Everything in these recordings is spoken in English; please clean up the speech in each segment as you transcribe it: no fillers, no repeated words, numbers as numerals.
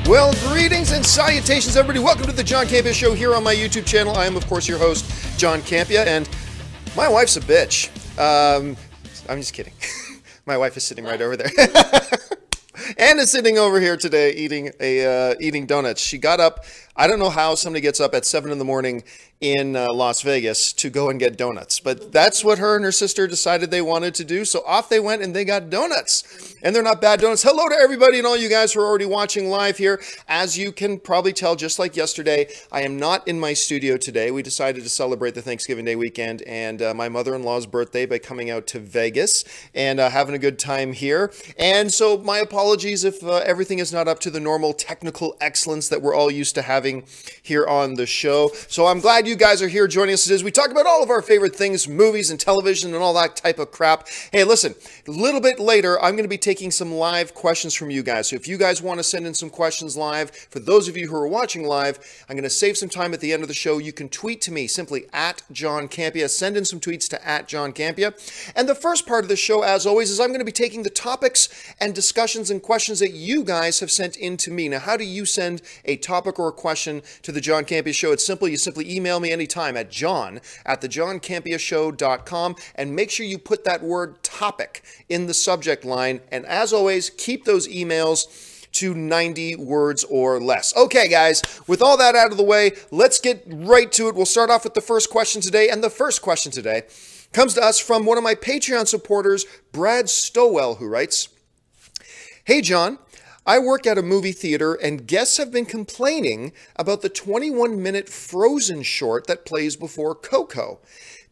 Well, greetings and salutations, everybody. Welcome to the John Campea Show here on my YouTube channel. I am, of course, your host, John Campea, and my wife's a bitch. I'm just kidding. My wife is sitting right over there. Anne is sitting over here today eating donuts. She got up. I don't know how somebody gets up at 7 in the morning in Las Vegas to go and get donuts, but that's what her and her sister decided they wanted to do. So off they went and they got donuts, and they're not bad donuts. Hello to everybody and all you guys who are already watching live here. As you can probably tell, just like yesterday, I am not in my studio today. We decided to celebrate the Thanksgiving Day weekend and my mother-in-law's birthday by coming out to Vegas and having a good time here. And so my apologies if everything is not up to the normal technical excellence that we're all used to having here on the show. So I'm glad you guys are here joining us as we talk about all of our favorite things, movies and television and all that type of crap. Hey, listen, a little bit later, I'm going to be taking some live questions from you guys. So if you guys want to send in some questions live, for those of you who are watching live, I'm going to save some time at the end of the show. You can tweet to me simply at John Campea. Send in some tweets to at John Campea. And the first part of the show, as always, is I'm going to be taking the topics and discussions and questions that you guys have sent in to me. Now, how do you send a topic or a question to the John Campea Show? It's simple. You simply email me anytime at john@thejohncampeashow.com, and make sure you put that word topic in the subject line. And as always, keep those emails to 90 words or less. Okay, guys, with all that out of the way, let's get right to it. We'll start off with the first question today, and the first question today comes to us from one of my Patreon supporters, Brad Stowell, who writes, "Hey, John, I work at a movie theater and guests have been complaining about the 21-minute Frozen short that plays before Coco.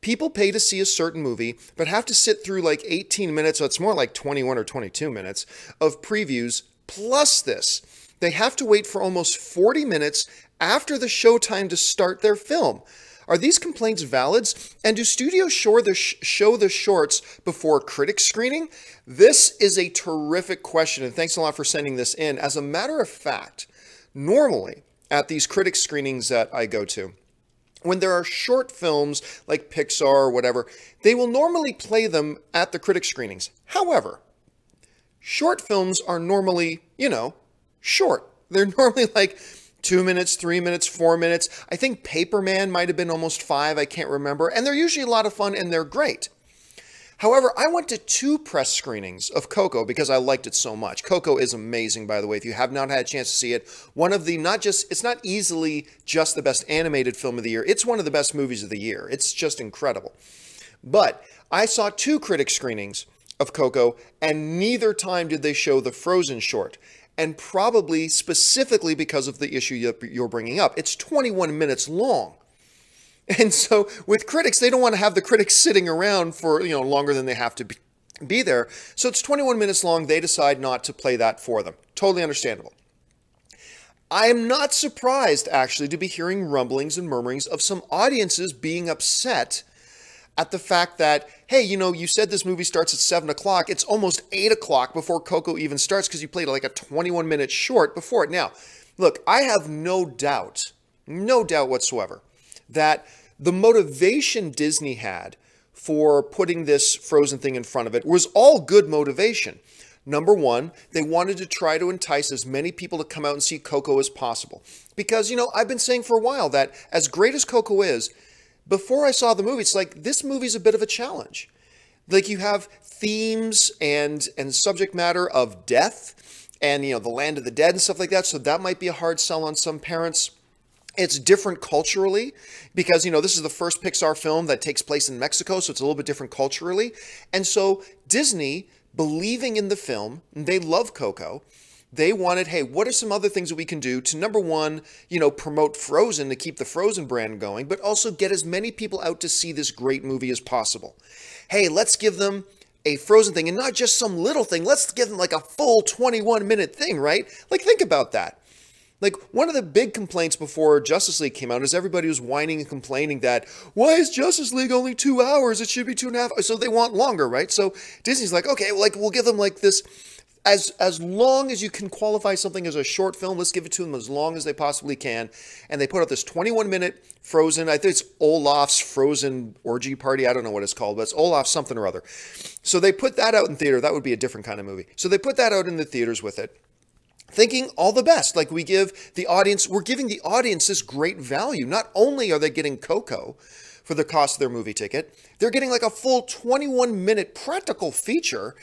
People pay to see a certain movie, but have to sit through like 18 minutes, so it's more like 21 or 22 minutes, of previews. Plus this, they have to wait for almost 40 minutes after the showtime to start their film. Are these complaints valid? And do studios show the shorts before critic screening?" This is a terrific question, and thanks a lot for sending this in. As a matter of fact, normally at these critic screenings that I go to, when there are short films like Pixar or whatever, they will normally play them at the critic screenings. However, short films are normally, short. They're normally like 2 minutes, 3 minutes, 4 minutes. I think Paperman might have been almost 5. I can't remember. And they're usually a lot of fun and they're great. However, I went to 2 press screenings of Coco because I liked it so much. Coco is amazing, by the way. If you have not had a chance to see it, one of the, it's not easily just the best animated film of the year. It's one of the best movies of the year. It's just incredible. But I saw 2 critic screenings of Coco, and neither time did they show the Frozen short. And probably specifically because of the issue you're bringing up. It's 21 minutes long. And so with critics, they don't want to have the critics sitting around for, longer than they have to be there. So it's 21 minutes long. They decide not to play that for them. Totally understandable. I am not surprised, actually, to be hearing rumblings and murmurings of some audiences being upset at the fact that, hey, you said this movie starts at 7 o'clock. It's almost 8 o'clock before Coco even starts because you played like a 21-minute short before it. Now, look, I have no doubt whatsoever that the motivation Disney had for putting this Frozen thing in front of it was all good motivation. Number one, they wanted to try to entice as many people to come out and see Coco as possible. Because, I've been saying for a while that as great as Coco is, before I saw the movie, it's like, this movie's a bit of a challenge. Like, you have themes and subject matter of death and, the land of the dead and stuff like that. So that might be a hard sell on some parents. It's different culturally because, this is the first Pixar film that takes place in Mexico. So it's a little bit different culturally. And so Disney, believing in the film, they love Coco. They wanted, hey, what are some other things that we can do to, number one, promote Frozen to keep the Frozen brand going, but also get as many people out to see this great movie as possible. Hey, let's give them a Frozen thing and not just some little thing. Let's give them like a full 21-minute thing, right? Like, think about that. Like, one of the big complaints before Justice League came out is everybody was whining and complaining that, why is Justice League only 2 hours? It should be 2.5. So they want longer, right? So Disney's like, okay, we'll give them like this. As long as you can qualify something as a short film, let's give it to them as long as they possibly can. And they put out this 21-minute Frozen. I think it's Olaf's Frozen Orgy Party. I don't know what it's called, but it's Olaf something or other. So they put that out in theater. That would be a different kind of movie. So they put that out in the theaters with it. thinking all the best. Like we're giving the audience this great value. Not only are they getting Coco for the cost of their movie ticket, they're getting like a full 21-minute practical feature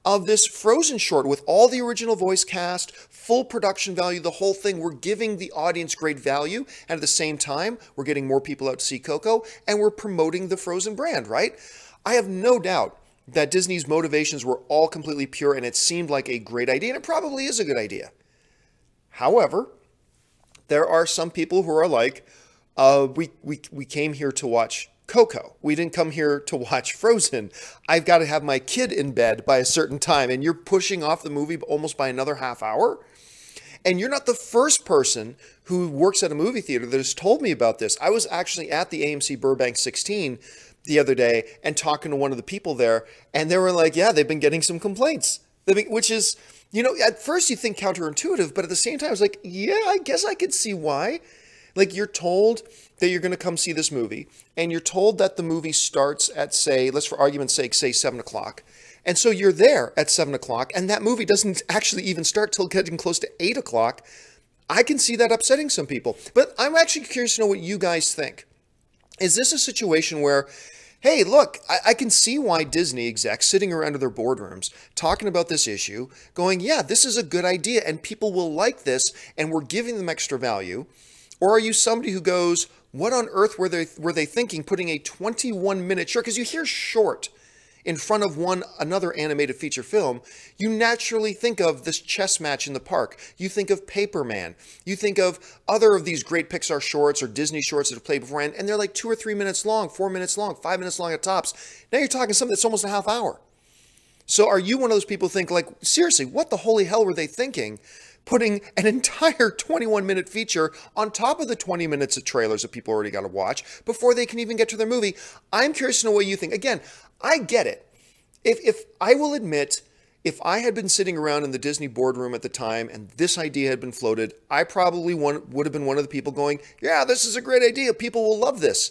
of this Frozen short with all the original voice cast, full production value, the whole thing. We're giving the audience great value, and at the same time, we're getting more people out to see Coco, and we're promoting the Frozen brand, right? I have no doubt that Disney's motivations were all completely pure, and it seemed like a great idea, and it probably is a good idea. However, there are some people who are like, we came here to watch Coco. We didn't come here to watch Frozen. I've got to have my kid in bed by a certain time, and you're pushing off the movie almost by another half hour. And you're not the first person who works at a movie theater that has told me about this. I was actually at the AMC Burbank 16 the other day and talking to one of the people there, and they were like, yeah, they've been getting some complaints, which is, you know, at first you think counterintuitive, but at the same time, it's like, yeah, I guess I could see why. Like, you're told that you're going to come see this movie, and you're told that the movie starts at, say, let's for argument's sake, say 7 o'clock. And so you're there at 7 o'clock, and that movie doesn't actually even start till getting close to 8 o'clock. I can see that upsetting some people. But I'm actually curious to know what you guys think. Is this a situation where, hey, look, I can see why Disney execs sitting around in their boardrooms talking about this issue, going, yeah, this is a good idea, and people will like this, and we're giving them extra value? Or are you somebody who goes, what on earth were they thinking putting a 21-minute short? Because you hear short in front of another animated feature film, you naturally think of this chess match in the park. You think of Paper Man. You think of other of these great Pixar shorts or Disney shorts that have played beforehand, and they're like 2 or 3 minutes long, 4 minutes long, 5 minutes long at tops. Now you're talking something that's almost a half hour. So are you one of those people who think, like, seriously, what the holy hell were they thinking? Putting an entire 21-minute feature on top of the 20 minutes of trailers that people already got to watch before they can even get to their movie. I'm curious to know what you think. Again, I get it. If I will admit, if I had been sitting around in the Disney boardroom at the time and this idea had been floated, I probably would have been one of the people going, yeah, this is a great idea. People will love this.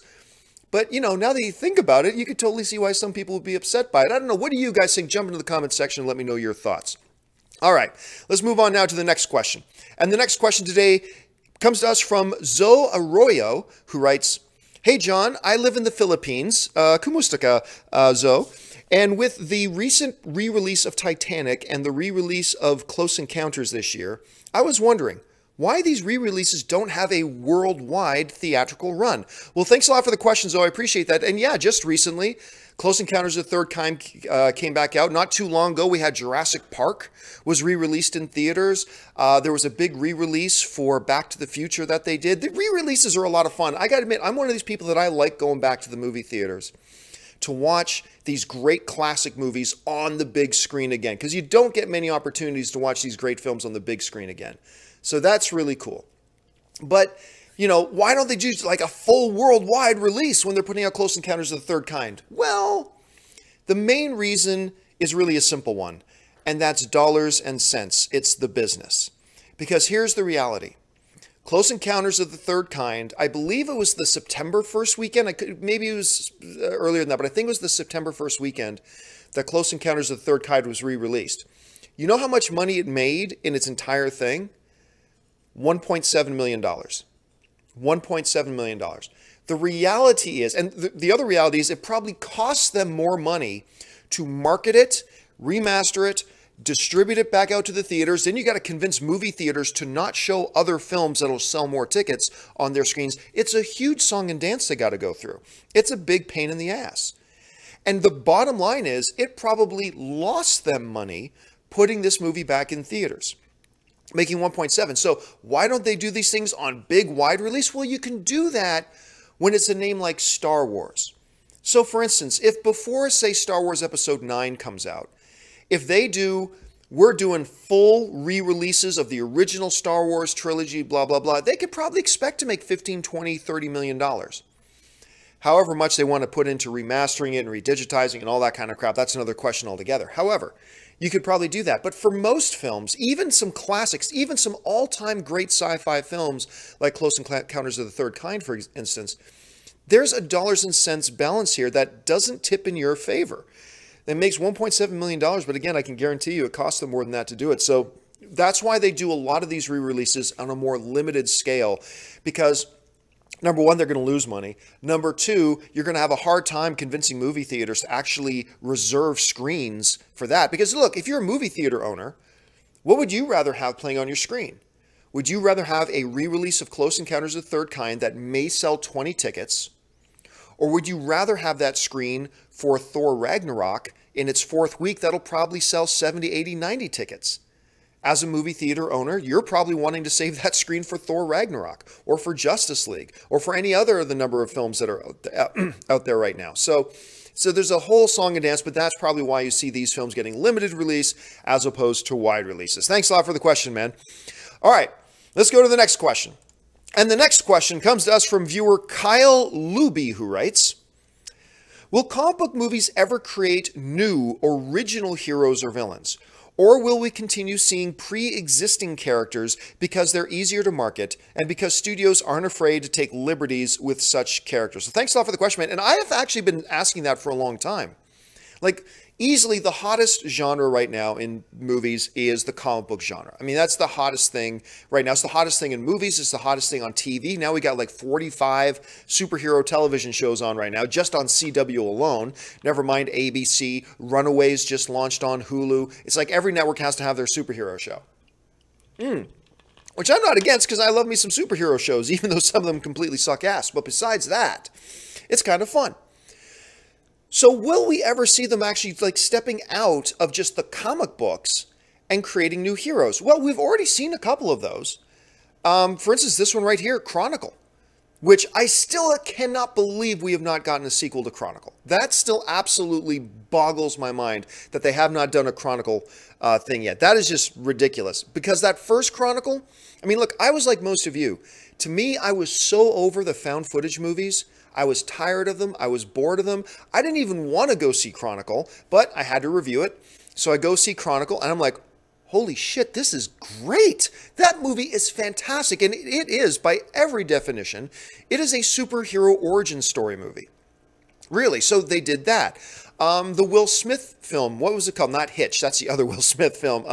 But, you know, now that you think about it, you could totally see why some people would be upset by it. I don't know. What do you guys think? Jump into the comment section and let me know your thoughts. All right, let's move on now to the next question. And the next question today comes to us from Zoe Arroyo, who writes, hey, John, I live in the Philippines. Kumusta ka, Zoe? And with the recent re-release of Titanic and the re-release of Close Encounters this year, I was wondering why these re-releases don't have a worldwide theatrical run. Well, thanks a lot for the question, Zoe. I appreciate that. And yeah, just recently, Close Encounters of the Third Kind came back out. Not too long ago, we had Jurassic Park was re-released in theaters. There was a big re-release for Back to the Future that they did. The re-releases are a lot of fun. I got to admit, I'm one of these people that I like going back to the movie theaters to watch these great classic movies on the big screen again, because you don't get many opportunities to watch these great films on the big screen again. So that's really cool. But, you know, why don't they do like a full worldwide release when they're putting out Close Encounters of the Third Kind? Well, the main reason is really a simple one, and that's dollars and cents. It's the business. Because here's the reality. Close Encounters of the Third Kind, I believe it was the September 1st weekend. Maybe it was earlier than that, but I think it was the September 1st weekend that Close Encounters of the Third Kind was re-released. You know how much money it made in its entire thing? $1.7 million. $1.7 million. The reality is, and the other reality is, it probably costs them more money to market it, remaster it, distribute it back out to the theaters. Then you got to convince movie theaters to not show other films that'll sell more tickets on their screens. It's a huge song and dance they got to go through. It's a big pain in the ass. And the bottom line is, it probably lost them money putting this movie back in theaters, making 1.7. So why don't they do these things on big, wide release? Well, you can do that when it's a name like Star Wars. So for instance, if before, say, Star Wars Episode 9 comes out, if they do, we're doing full re-releases of the original Star Wars trilogy, blah, blah, blah, they could probably expect to make 15, 20, $30 million. However much they want to put into remastering it and redigitizing and all that kind of crap, that's another question altogether. However, you could probably do that. But for most films, even some classics, even some all-time great sci-fi films like Close Encounters of the Third Kind, for instance, there's a dollars and cents balance here that doesn't tip in your favor. It makes $1.7 million, but again, I can guarantee you it costs them more than that to do it. So That's why they do a lot of these re-releases on a more limited scale, because number one, they're going to lose money. Number two, you're going to have a hard time convincing movie theaters to actually reserve screens for that. Because look, if you're a movie theater owner, what would you rather have playing on your screen? Would you rather have a re-release of Close Encounters of the Third Kind that may sell 20 tickets? Or would you rather have that screen for Thor Ragnarok in its fourth week that'll probably sell 70, 80, 90 tickets? As a movie theater owner, you're probably wanting to save that screen for Thor Ragnarok or for Justice League or for any other of the number of films that are out there right now. So there's a whole song and dance, but that's probably why you see these films getting limited release as opposed to wide releases. Thanks a lot for the question, man. All right, let's go to the next question. And the next question comes to us from viewer Kyle Luebbe, who writes, will comic book movies ever create new, original heroes or villains? Or will we continue seeing pre-existing characters because they're easier to market and because studios aren't afraid to take liberties with such characters? So thanks a lot for the question, man. And I have actually been asking that for a long time. Like, easily the hottest genre right now in movies is the comic book genre. I mean, that's the hottest thing right now. It's the hottest thing in movies. It's the hottest thing on TV. Now we got like 45 superhero television shows on right now, just on CW alone. Never mind ABC. Runaways just launched on Hulu. It's like every network has to have their superhero show. Which I'm not against, because I love me some superhero shows, even though some of them completely suck ass. But besides that, it's kind of fun. So will we ever see them actually like stepping out of just the comic books and creating new heroes? Well, we've already seen a couple of those. For instance, this one right here, Chronicle, which I still cannot believe we have not gotten a sequel to Chronicle. That still absolutely boggles my mind that they have not done a Chronicle thing yet. That is just ridiculous, because that first Chronicle, I mean, look, I was like most of you. To me, I was so over the found footage movies. I was tired of them. I was bored of them. I didn't even want to go see Chronicle, but I had to review it. So I go see Chronicle, and I'm like, holy shit, this is great. That movie is fantastic. And it is, by every definition, it is a superhero origin story movie. Really. So they did that. The Will Smith film, what was it called? Not Hitch. That's the other Will Smith film.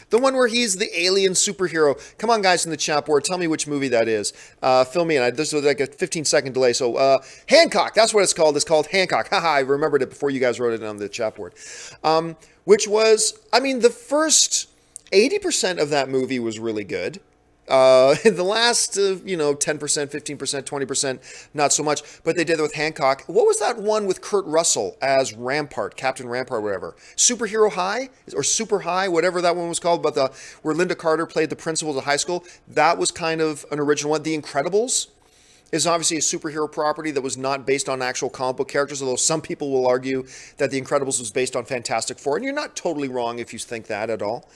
The one where he's the alien superhero. Come on, guys, in the chat board. Tell me which movie that is. Fill me in. This was like a 15-second delay. So Hancock, that's what it's called. It's called Hancock. Haha, I remembered it before you guys wrote it on the chat board. Which was, I mean, the first 80% of that movie was really good. The last, 10%, 15%, 20%, not so much. But they did it with Hancock. What was that one with Kurt Russell as Rampart, Captain Rampart, whatever? Superhero High or Super High, whatever that one was called. But where Linda Carter played the principal of high school. That was kind of an original one. The Incredibles is obviously a superhero property that was not based on actual comic book characters, although some people will argue that The Incredibles was based on Fantastic Four. And you're not totally wrong if you think that at all.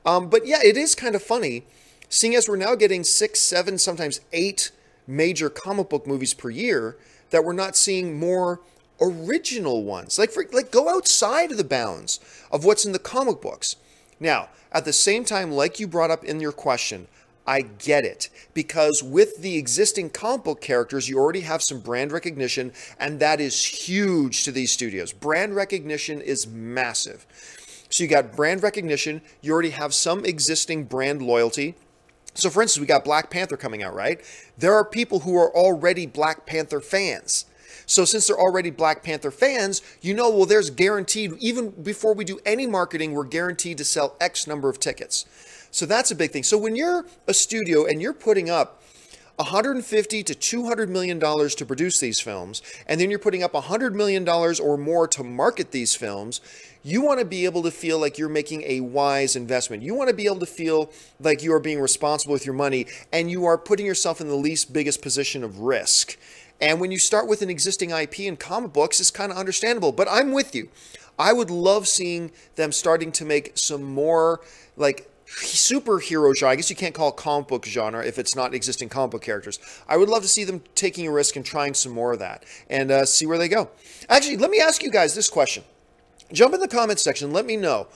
But yeah, it is kind of funny, seeing as we're now getting 6, 7, sometimes 8 major comic book movies per year, that we're not seeing more original ones. Like go outside of the bounds of what's in the comic books. Now, at the same time, like you brought up in your question, I get it. Because with the existing comic book characters, you already have some brand recognition, and that is huge to these studios. Brand recognition is massive. So you got brand recognition, you already have some existing brand loyalty. So for instance, we got Black Panther coming out, right? There are people who are already Black Panther fans. So since they're already Black Panther fans, well, there's guaranteed, even before we do any marketing, we're guaranteed to sell X number of tickets. So that's a big thing. So when you're a studio and you're putting up $150 to $200 million to produce these films, and then you're putting up $100 million or more to market these films, you want to be able to feel like you're making a wise investment. You want to be able to feel like you are being responsible with your money, and you are putting yourself in the least biggest position of risk. And when you start with an existing IP in comic books, it's kind of understandable. But I'm with you. I would love seeing them starting to make some more like superhero genre. I guess you can't call it comic book genre if it's not existing comic book characters. I would love to see them taking a risk and trying some more of that and see where they go. Actually, let me ask you guys this question. Jump in the comments section. Let me know,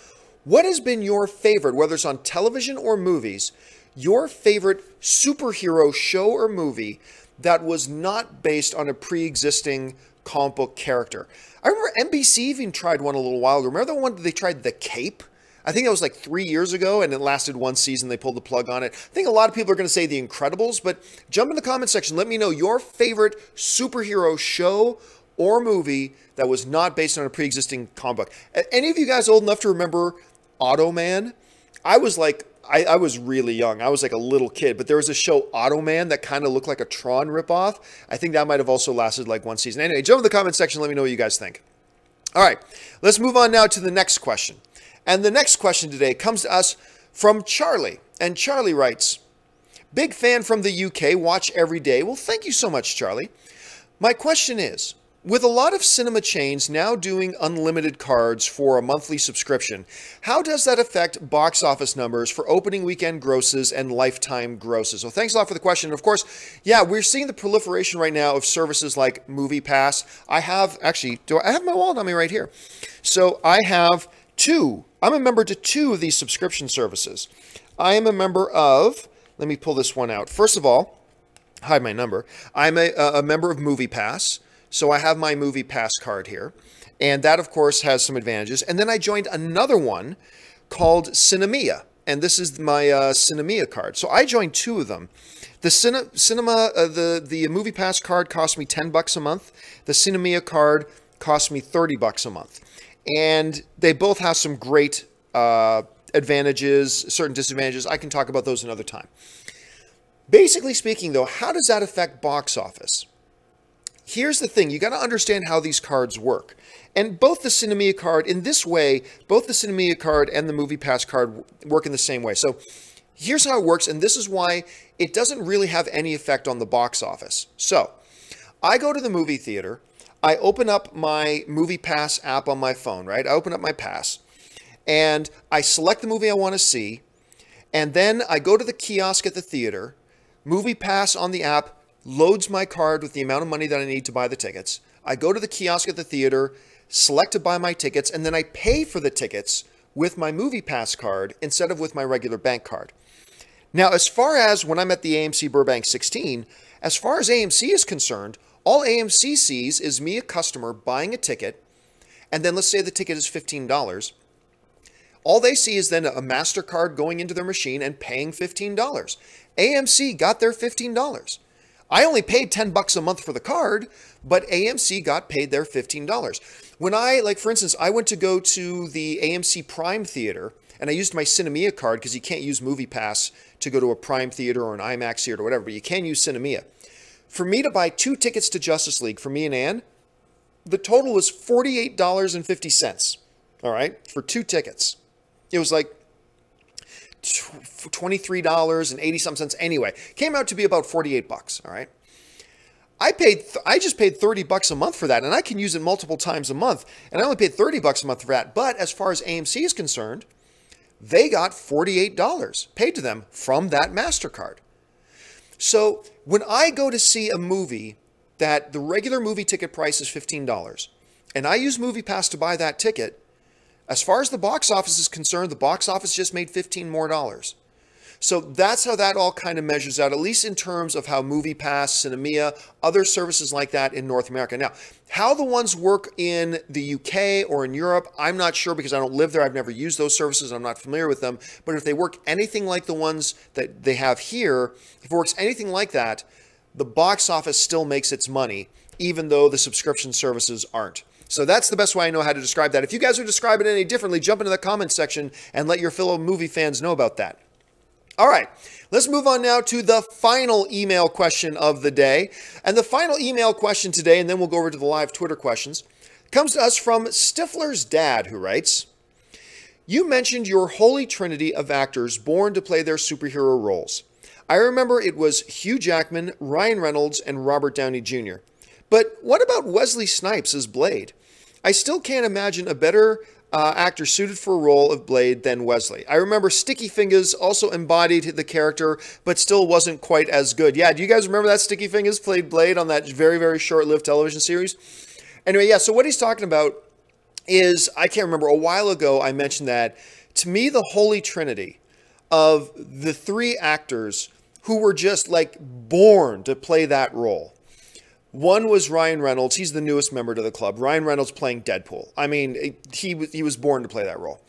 what has been your favorite, whether it's on television or movies, your favorite superhero show or movie that was not based on a pre-existing comic book character? I remember NBC even tried one a little while ago. Remember the one that they tried, The Cape? I think that was like 3 years ago, and it lasted one season. They pulled the plug on it. I think a lot of people are going to say The Incredibles, but jump in the comment section. Let me know your favorite superhero show or movie that was not based on a pre-existing comic book. Any of you guys old enough to remember Automan? I was like, I was really young. I was like a little kid, but there was a show, Automan, that kind of looked like a Tron ripoff. I think that might have also lasted like one season. Anyway, jump in the comment section. Let me know what you guys think. All right, let's move on now to the next question. And the next question today comes to us from Charlie. And Charlie writes, big fan from the UK, watch every day. Well, thank you so much, Charlie. My question is, with a lot of cinema chains now doing unlimited cards for a monthly subscription, how does that affect box office numbers for opening weekend grosses and lifetime grosses? So thanks a lot for the question. Of course, yeah, we're seeing the proliferation right now of services like MoviePass. I have my wallet on me right here. So I have two. I'm a member to two of these subscription services. I am a member of, let me pull this one out. First of all, hide my number. I'm a member of MoviePass. So I have my MoviePass card here, and that, of course, has some advantages. And then I joined another one called Cinemia, and this is my Cinemia card. So I joined two of them. The the MoviePass card cost me $10 a month. The Cinemia card cost me $30 a month, and they both have some great advantages, certain disadvantages. I can talk about those another time. Basically speaking, though, how does that affect box office? Here's the thing, you got to understand how these cards work. And both the Cinemia card, in this way, both the Cinemia card and the MoviePass card work in the same way. So here's how it works, and this is why it doesn't really have any effect on the box office. So I go to the movie theater, I open up my MoviePass app on my phone, right? I open up my pass, and I select the movie I want to see, and then I go to the kiosk at the theater, MoviePass on the app loads my card with the amount of money that I need to buy the tickets. I go to the kiosk at the theater, select to buy my tickets, and then I pay for the tickets with my MoviePass card instead of with my regular bank card. Now, as far as when I'm at the AMC Burbank 16, as far as AMC is concerned, all AMC sees is me, a customer, buying a ticket, and then let's say the ticket is $15. All they see is then a MasterCard going into their machine and paying $15. AMC got their $15. I only paid $10 a month for the card, but AMC got paid their $15. When for instance, I went to go to the AMC Prime Theater, and I used my Cinemia card because you can't use MoviePass to go to a Prime Theater or an IMAX theater or whatever, but you can use Cinemia. For me to buy 2 tickets to Justice League, for me and Ann, the total was $48.50, all right, for 2 tickets. It was like $23.80 anyway. Came out to be about $48, all right? I just paid $30 a month for that, and I can use it multiple times a month, and I only paid $30 a month for that. But as far as AMC is concerned, they got $48 paid to them from that MasterCard. So when I go to see a movie that the regular movie ticket price is $15, and I use MoviePass to buy that ticket, as far as the box office is concerned, the box office just made $15 more. So that's how that all kind of measures out, at least in terms of how MoviePass, Cinemia, other services like that in North America. Now, how the ones work in the UK or in Europe, I'm not sure because I don't live there. I've never used those services. I'm not familiar with them. But if they work anything like the ones that they have here, if it works anything like that, the box office still makes its money, even though the subscription services aren't. So that's the best way I know how to describe that. If you guys are describing it any differently, jump into the comments section and let your fellow movie fans know about that. All right, let's move on now to the final email question of the day. And the final email question today, and then we'll go over to the live Twitter questions, comes to us from Stifler's dad, who writes, you mentioned your holy trinity of actors born to play their superhero roles. I remember it was Hugh Jackman, Ryan Reynolds, and Robert Downey Jr. But what about Wesley Snipes as Blade? I still can't imagine a better actor suited for a role of Blade than Wesley. I remember Sticky Fingaz also embodied the character, but still wasn't quite as good. Yeah, do you guys remember that Sticky Fingaz played Blade on that very, very short-lived television series? Anyway, yeah, so what he's talking about is, I can't remember, a while ago I mentioned that, to me, the holy trinity of the 3 actors who were just like born to play that role. One was Ryan Reynolds. He's the newest member to the club. Ryan Reynolds playing Deadpool. I mean, he was born to play that role.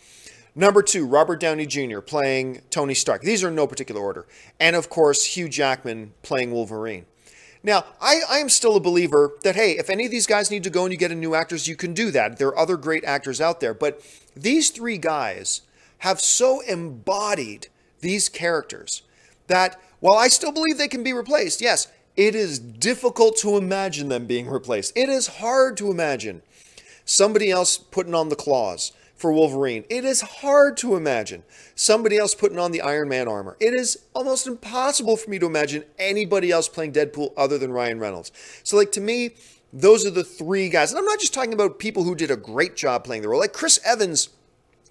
Number 2, Robert Downey Jr. playing Tony Stark. These are in no particular order. And of course, Hugh Jackman playing Wolverine. Now, I am still a believer that, hey, if any of these guys need to go and you get a new actors, you can do that. There are other great actors out there. But these 3 guys have so embodied these characters that while I still believe they can be replaced, yes, it is difficult to imagine them being replaced. It is hard to imagine somebody else putting on the claws for Wolverine. It is hard to imagine somebody else putting on the Iron Man armor. It is almost impossible for me to imagine anybody else playing Deadpool other than Ryan Reynolds. So, like, to me, those are the 3 guys. And I'm not just talking about people who did a great job playing the role. Like, Chris Evans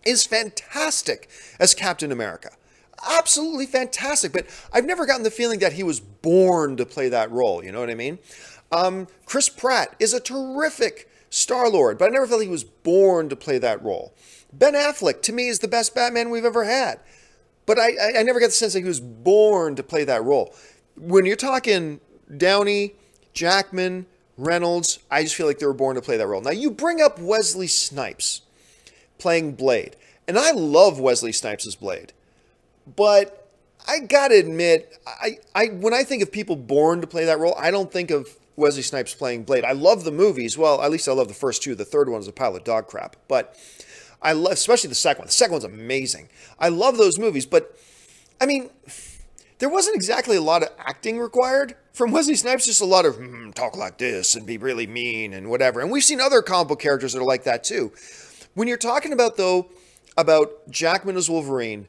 is fantastic as Captain America. Absolutely fantastic. But I've never gotten the feeling that he was born to play that role. You know what I mean? Chris Pratt is a terrific Star-Lord, but I never felt he was born to play that role. Ben Affleck, to me, is the best Batman we've ever had. But I never got the sense that he was born to play that role. When you're talking Downey, Jackman, Reynolds, I just feel like they were born to play that role. Now, you bring up Wesley Snipes playing Blade. And I love Wesley Snipes' Blade. But I gotta admit, when I think of people born to play that role, I don't think of Wesley Snipes playing Blade. I love the movies. Well, at least I love the first 2. The third one is a pile of dog crap. But I love, especially the second one. The second one's amazing. I love those movies. But, I mean, there wasn't exactly a lot of acting required from Wesley Snipes. Just a lot of, talk like this and be really mean and whatever. And we've seen other comic book characters that are like that too. When you're talking about, though, about Jackman as Wolverine,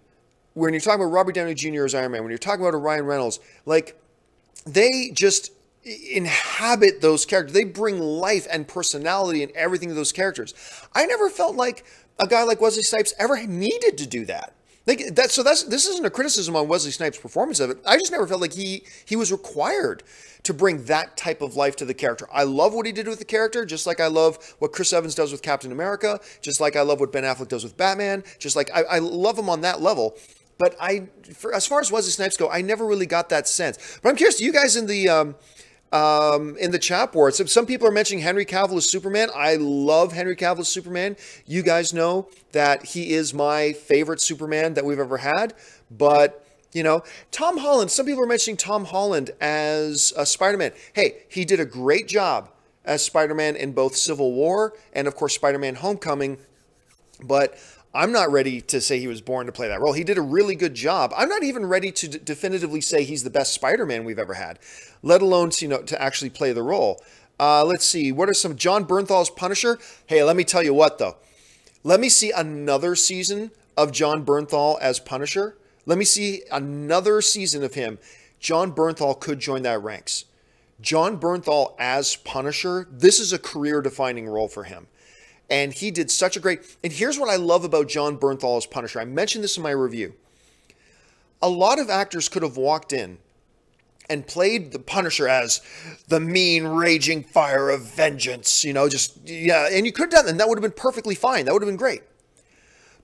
when you're talking about Robert Downey Jr. as Iron Man, when you're talking about a Ryan Reynolds, like, they just inhabit those characters. They bring life and personality and everything to those characters. I never felt like a guy like Wesley Snipes ever needed to do that. Like this isn't a criticism on Wesley Snipes' performance of it. I just never felt like he was required to bring that type of life to the character. I love what he did with the character, just like I love what Chris Evans does with Captain America, just like I love what Ben Affleck does with Batman, just like I love him on that level. But as far as Wesley Snipes go, I never really got that sense. But I'm curious, do you guys in the chat board, some people are mentioning Henry Cavill as Superman. I love Henry Cavill as Superman. You guys know that he is my favorite Superman that we've ever had. But, you know, Tom Holland, some people are mentioning Tom Holland as Spider-Man. Hey, he did a great job as Spider-Man in both Civil War and, of course, Spider-Man Homecoming. But I'm not ready to say he was born to play that role. He did a really good job. I'm not even ready to definitively say he's the best Spider-Man we've ever had, let alone to actually play the role. Let's see. What are some? John Bernthal's Punisher? Hey, let me tell you what, though. Let me see another season of John Bernthal as Punisher. Let me see another season of him. John Bernthal could join that ranks. John Bernthal as Punisher, this is a career-defining role for him. And he did such a great... And here's what I love about John Bernthal as Punisher. I mentioned this in my review. A lot of actors could have walked in and played the Punisher as the mean, raging fire of vengeance. You know, just... Yeah, and you could have done that, and that would have been perfectly fine. That would have been great.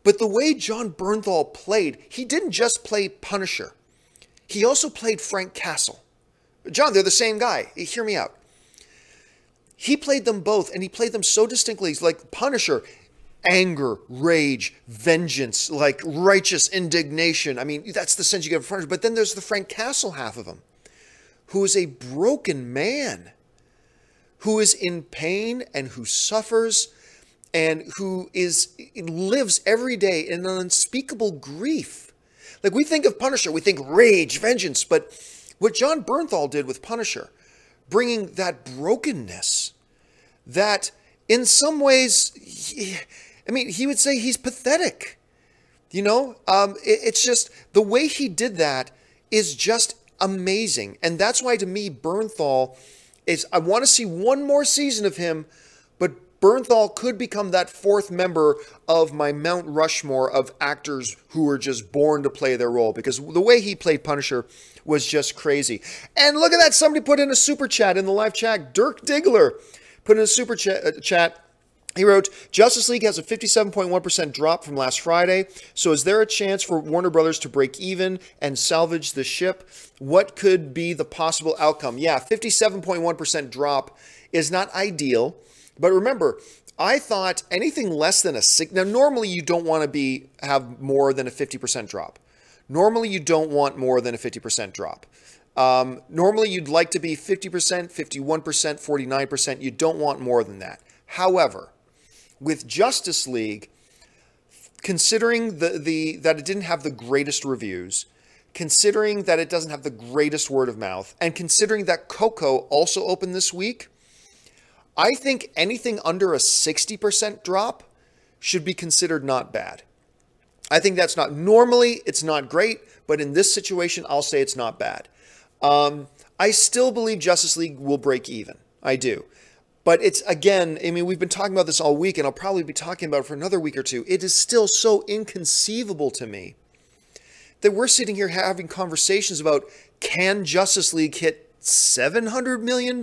But the way John Bernthal played, he didn't just play Punisher. He also played Frank Castle. John, they're the same guy. Hear me out. He played them both, and he played them so distinctly. He's like Punisher, anger, rage, vengeance, like righteous indignation. I mean, that's the sense you get from Punisher. But then there's the Frank Castle half of him, who is a broken man, who is in pain and who suffers and who lives every day in an unspeakable grief. Like, we think of Punisher, we think rage, vengeance, but what John Bernthal did with Punisher, bringing that brokenness, that in some ways, he would say he's pathetic. You know, it's just the way he did that is just amazing. And that's why, to me, Bernthal is, I want to see one more season of him, but Bernthal could become that fourth member of my Mount Rushmore of actors who were just born to play their role, because the way he played Punisher was just crazy. And look at that. Somebody put in a super chat in the live chat. Dirk Diggler put in a super chat. He wrote, Justice League has a 57.1% drop from last Friday. So is there a chance for Warner Brothers to break even and salvage the ship? What could be the possible outcome? Yeah, 57.1% drop is not ideal, But remember, I thought anything less than a 6, now normally you don't want to have more than a 50% drop. Normally you don't want more than a 50% drop. Normally you'd like to be 50%, 51%, 49%. You don't want more than that. However, with Justice League, considering that it didn't have the greatest reviews, considering that it doesn't have the greatest word of mouth, and considering that Coco also opened this week, I think anything under a 60% drop should be considered not bad. I think that's not, normally it's not great, but in this situation, I'll say it's not bad. I still believe Justice League will break even. I do. But it's, again, I mean, we've been talking about this all week, and I'll probably be talking about it for another week or two. It is still so inconceivable to me that we're sitting here having conversations about, can Justice League hit $700 million?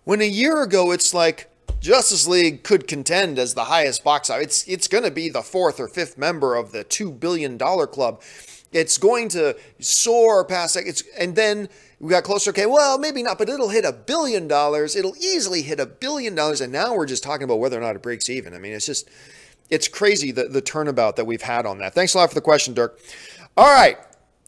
When a year ago, it's like, Justice League could contend as the highest box office. It's going to be the 4th or 5th member of the $2 billion club. It's going to soar past that. And then we got closer. Okay, well, maybe not, but it'll hit $1 billion. It'll easily hit $1 billion. And now we're just talking about whether or not it breaks even. I mean, it's crazy the turnabout that we've had on that. Thanks a lot for the question, Dirk. All right,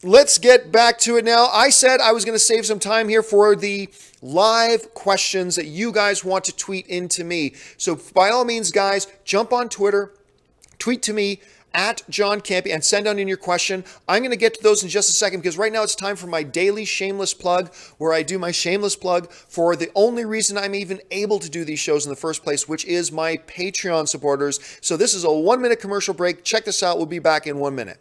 let's get back to it now. I said I was going to save some time here for the live questions that you guys want to tweet into me. So by all means, guys, jump on Twitter, tweet to me at John Campea, and send on in your question. I'm going to get to those in just a second, because right now it's time for my daily shameless plug, where I do my shameless plug for the only reason I'm even able to do these shows in the first place, which is my Patreon supporters. So this is a 1-minute commercial break. Check this out. We'll be back in 1 minute.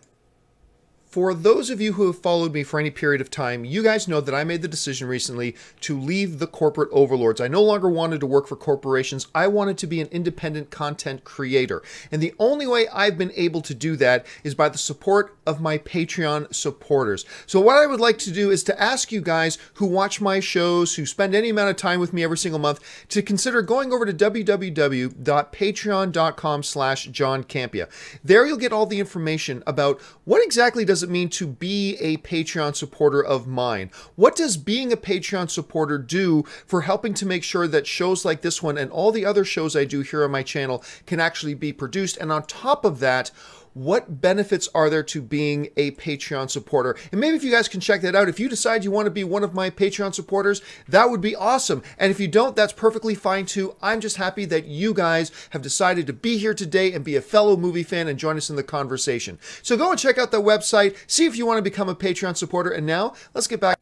For those of you who have followed me for any period of time, you guys know that I made the decision recently to leave the corporate overlords. I no longer wanted to work for corporations. I wanted to be an independent content creator. And the only way I've been able to do that is by the support of my Patreon supporters. So what I would like to do is to ask you guys who watch my shows, who spend any amount of time with me every single month, to consider going over to www.patreon.com/John Campea. There you'll get all the information about what exactly does it mean to be a Patreon supporter of mine? What does being a Patreon supporter do for helping to make sure that shows like this one and all the other shows I do here on my channel can actually be produced? And on top of that, what benefits are there to being a Patreon supporter? And maybe if you guys can check that out, if you decide you want to be one of my Patreon supporters, that would be awesome. And if you don't, that's perfectly fine too. I'm just happy that you guys have decided to be here today and be a fellow movie fan and join us in the conversation. So go and check out the website, see if you want to become a Patreon supporter. And now let's get back.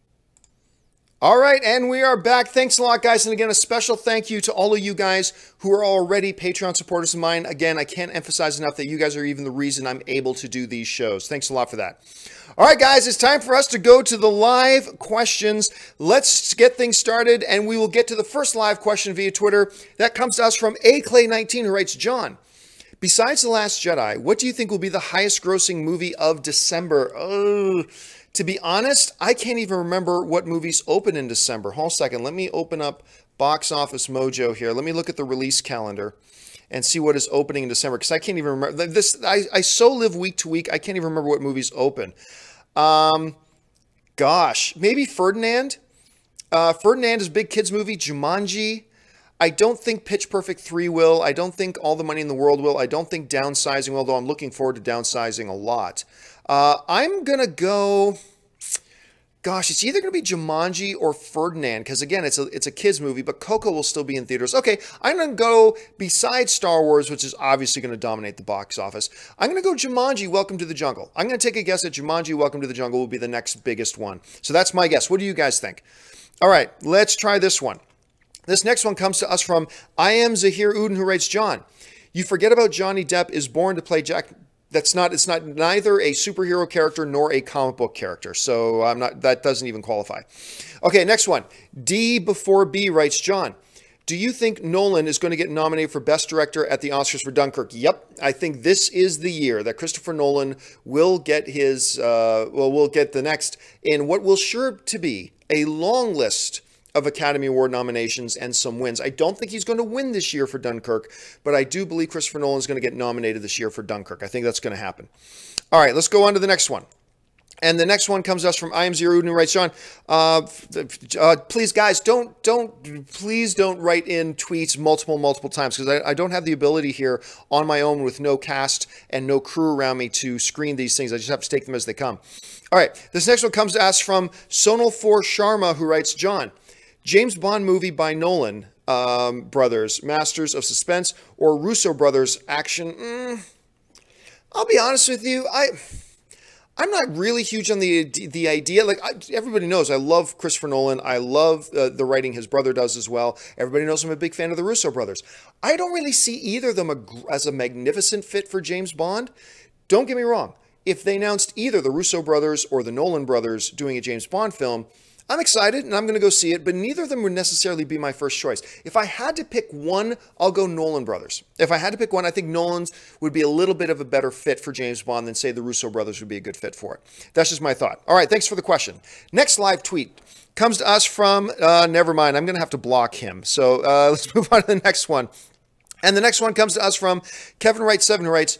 All right, and we are back. Thanks a lot, guys. And again, a special thank you to all of you guys who are already Patreon supporters of mine. Again, I can't emphasize enough that you guys are even the reason I'm able to do these shows. Thanks a lot for that. All right, guys, it's time for us to go to the live questions. Let's get things started, and we will get to the first live question via Twitter. That comes to us from aclay19, who writes, John, besides The Last Jedi, what do you think will be the highest grossing movie of December? To be honest, I can't even remember what movies open in December. Hold on a second. Let me open up Box Office Mojo here. Let me look at the release calendar and see what is opening in December, because I can't even remember. I so live week to week, I can't even remember what movies open. Gosh, maybe Ferdinand. Ferdinand is a big kids movie. Jumanji. I don't think Pitch Perfect 3 will. I don't think All the Money in the World will. I don't think Downsizing will, though I'm looking forward to Downsizing a lot. I'm going to go, gosh, it's either going to be Jumanji or Ferdinand, because again, it's a kids movie, but Coco will still be in theaters. Okay, I'm going to go, besides Star Wars, which is obviously going to dominate the box office, I'm going to go Jumanji, Welcome to the Jungle. I'm going to take a guess that Jumanji, Welcome to the Jungle will be the next biggest one. So that's my guess. What do you guys think? All right, let's try this one. This next one comes to us from I Am Zahir Uden, who writes, John, you forget about Johnny Depp is born to play Jack. It's not neither a superhero character nor a comic book character. So that doesn't even qualify. Okay, next one. D before B writes, John, do you think Nolan is going to get nominated for Best Director at the Oscars for Dunkirk? Yep. I think this is the year that Christopher Nolan will get his, will get the next in what will sure to be a long list of Academy Award nominations and some wins. I don't think he's going to win this year for Dunkirk, but I do believe Christopher Nolan is going to get nominated this year for Dunkirk. I think that's going to happen. All right, let's go on to the next one. And the next one comes to us from I Am Zero who writes, John, please guys, please don't write in tweets multiple times, because I don't have the ability here on my own with no cast and no crew around me to screen these things. I just have to take them as they come. All right, this next one comes to us from Sonal4 Sharma, who writes, John, James Bond movie by Nolan brothers, Masters of Suspense, or Russo brothers, action. I'll be honest with you, I'm not really huge on the idea. Like, everybody knows I love Christopher Nolan. I love the writing his brother does as well. Everybody knows I'm a big fan of the Russo brothers. I don't really see either of them as a magnificent fit for James Bond. Don't get me wrong. If they announced either the Russo brothers or the Nolan brothers doing a James Bond film, I'm excited and I'm going to go see it, but neither of them would necessarily be my first choice. If I had to pick one, I'll go Nolan brothers. If I had to pick one, I think Nolan's would be a little bit of a better fit for James Bond than, say, the Russo brothers would be a good fit for it. That's just my thought. All right, thanks for the question. Next live tweet comes to us from, never mind, I'm going to have to block him. So let's move on to the next one. And the next one comes to us from Kevin Wright7, who writes,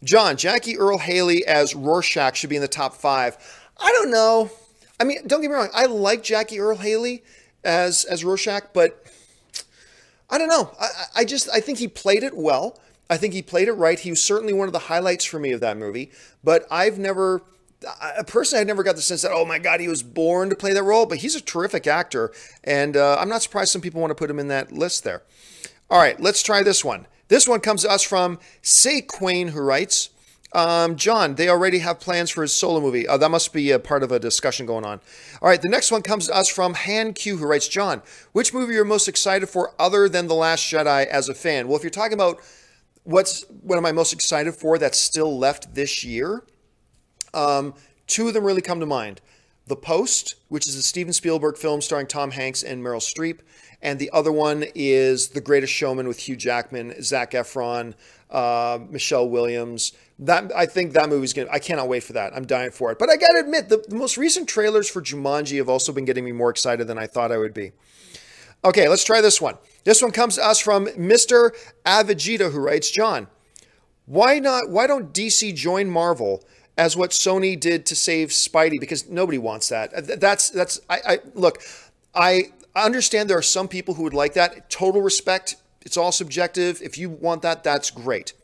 John, Jackie Earle Haley as Rorschach should be in the top 5. I don't know. I mean, don't get me wrong. I like Jackie Earle Haley as Rorschach, but I don't know. I think he played it well. I think he played it right. He was certainly one of the highlights for me of that movie. But personally, I never got the sense that, oh my God, he was born to play that role. But he's a terrific actor, and I'm not surprised some people want to put him in that list there. All right, let's try this one. This one comes to us from Say Quain, who writes, John, they already have plans for his solo movie. That must be a part of a discussion going on. All right, the next one comes to us from Han Q, who writes, John, which movie you're most excited for other than The Last Jedi as a fan? Well, if you're talking about what am I most excited for that's still left this year, two of them really come to mind. The Post, which is a Steven Spielberg film starring Tom Hanks and Meryl Streep, and the other one is The Greatest Showman with Hugh Jackman, Zac Efron, Michelle Williams. I think that movie's I cannot wait for that. I'm dying for it. But I gotta admit, the most recent trailers for Jumanji have also been getting me more excited than I thought I would be. Okay, let's try this one. This one comes to us from Mr. Avijita, who writes, John, why don't DC join Marvel as what Sony did to save Spidey? Because nobody wants that. Look, I understand there are some people who would like that. Total respect. It's all subjective. If you want that, that's great.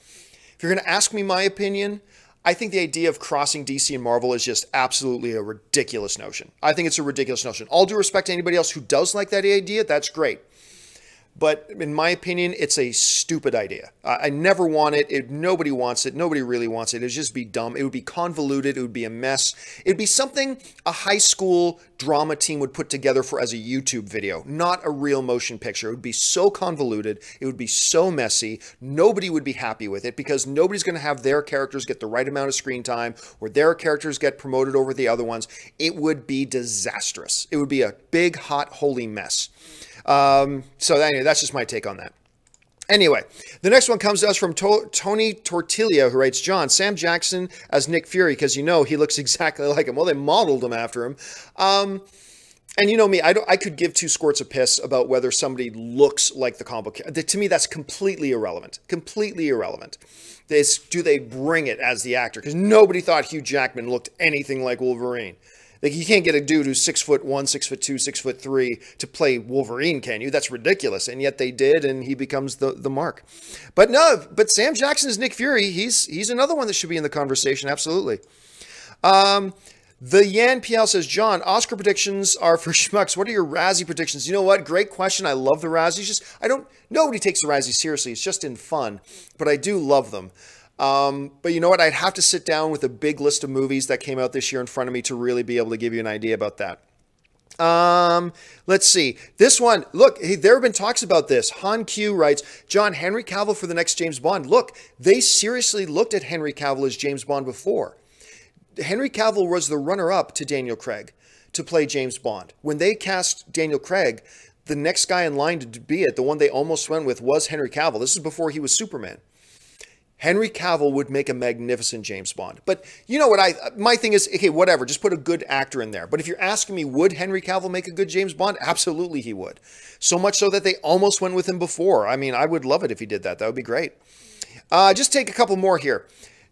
If you're going to ask me my opinion, I think the idea of crossing DC and Marvel is just absolutely a ridiculous notion. I think it's a ridiculous notion. All due respect to anybody else who does like that idea, that's great. But in my opinion, it's a stupid idea. I never want it. Nobody wants it. Nobody really wants it. It would just be dumb. It would be convoluted. It would be a mess. It would be something a high school drama team would put together as a YouTube video, not a real motion picture. It would be so convoluted. It would be so messy. Nobody would be happy with it because nobody's going to have their characters get the right amount of screen time or their characters get promoted over the other ones. It would be disastrous. It would be a big, hot, holy mess. So anyway, that's just my take on that. Anyway, the next one comes to us from Tony Tortilla, who writes, John, Sam Jackson as Nick Fury, because you know he looks exactly like him. Well, they modeled him after him. And you know me, I could give two squirts of piss about whether somebody looks like the comic book. To me, that's completely irrelevant. Completely irrelevant. Do they bring it as the actor? Because nobody thought Hugh Jackman looked anything like Wolverine. Like, you can't get a dude who's 6'1", 6'2", 6'3" to play Wolverine, can you? That's ridiculous. And yet they did, and he becomes the mark. But no, but Sam Jackson is Nick Fury. He's another one that should be in the conversation, absolutely. The Yan PL says, John, Oscar predictions are for schmucks. What are your Razzie predictions? You know what? Great question. I love the Razzies. Nobody takes the Razzies seriously. It's just in fun. But I do love them. But you know what? I'd have to sit down with a big list of movies that came out this year in front of me to really be able to give you an idea about that. Let's see. This one, look, there have been talks about this. Han Q writes, John, Henry Cavill for the next James Bond. Look, they seriously looked at Henry Cavill as James Bond before. Henry Cavill was the runner-up to Daniel Craig to play James Bond. When they cast Daniel Craig, the next guy in line to be it, the one they almost went with, was Henry Cavill. This is before he was Superman. Henry Cavill would make a magnificent James Bond. But you know what? My thing is, okay, whatever. Just put a good actor in there. But if you're asking me, would Henry Cavill make a good James Bond? Absolutely he would. So much so that they almost went with him before. I mean, I would love it if he did that. That would be great. Just take a couple more here.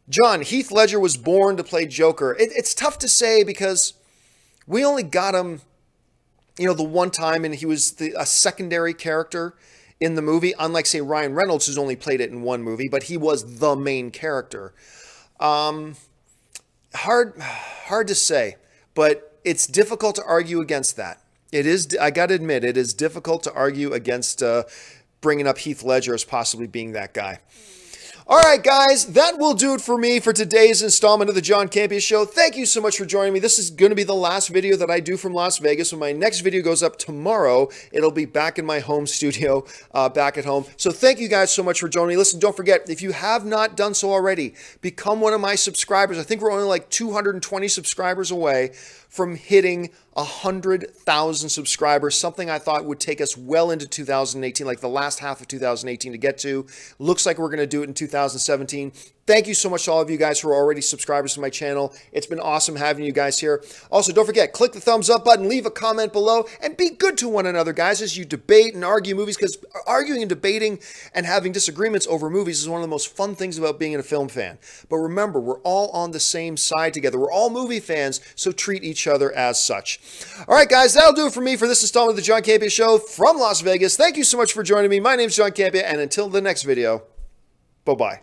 John, Heath Ledger was born to play Joker. It's tough to say because we only got him, you know, the one time, and he was a secondary character in the movie, unlike, say, Ryan Reynolds, who's only played it in one movie, but he was the main character. Hard to say, but it's difficult to argue against that. It is, I got to admit, it is difficult to argue against bringing up Heath Ledger as possibly being that guy. All right, guys, that will do it for me for today's installment of the John Campea Show. Thank you so much for joining me. This is going to be the last video that I do from Las Vegas. When my next video goes up tomorrow, it'll be back in my home studio, back at home. So thank you guys so much for joining me. Listen, don't forget, if you have not done so already, become one of my subscribers. I think we're only like 220 subscribers away from hitting 100,000 subscribers, something I thought would take us well into 2018, like the last half of 2018 to get to. Looks like we're going to do it in 2017. Thank you so much to all of you guys who are already subscribers to my channel. It's been awesome having you guys here. Also, don't forget, click the thumbs up button, leave a comment below, and be good to one another, guys, as you debate and argue movies, because arguing and debating and having disagreements over movies is one of the most fun things about being a film fan. But remember, we're all on the same side together. We're all movie fans, so treat each other as such. All right, guys, that'll do it for me for this installment of the John Campea Show from Las Vegas. Thank you so much for joining me. My name's John Campea, and until the next video, bye-bye.